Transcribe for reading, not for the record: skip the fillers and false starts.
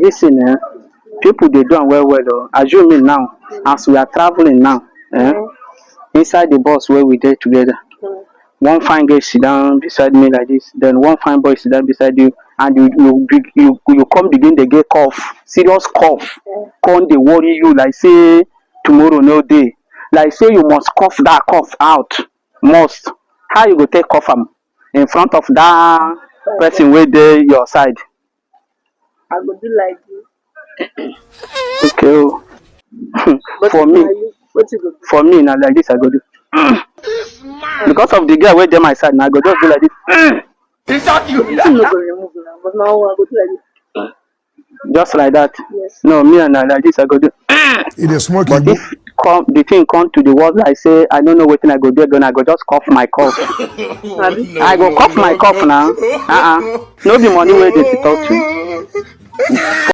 Listen, people they do am well well oh. Assuming now, as we are traveling now, inside the bus where we dey together, one fine girl sit down beside me like this, then one fine boy sit down beside you, and you come begin dey get cough, serious cough, come dey worry you like say tomorrow no dey, like say you must cough that cough out, must. How you go take cough am in front of that person wey dey your side? I go do like this. Okay oh. But For me, what you go do? for me na like this I go do. Because of the girl wey dey my side, na I go just do like this. You no go remove now, but now I go do like this. Just like that. Yes. No, me and like this I go do. It is smoking. But if the thing come to the world like say I don't know wetin I go do, then I go just cough my cough. I go cough my cough now. No be money wey dey to talk to.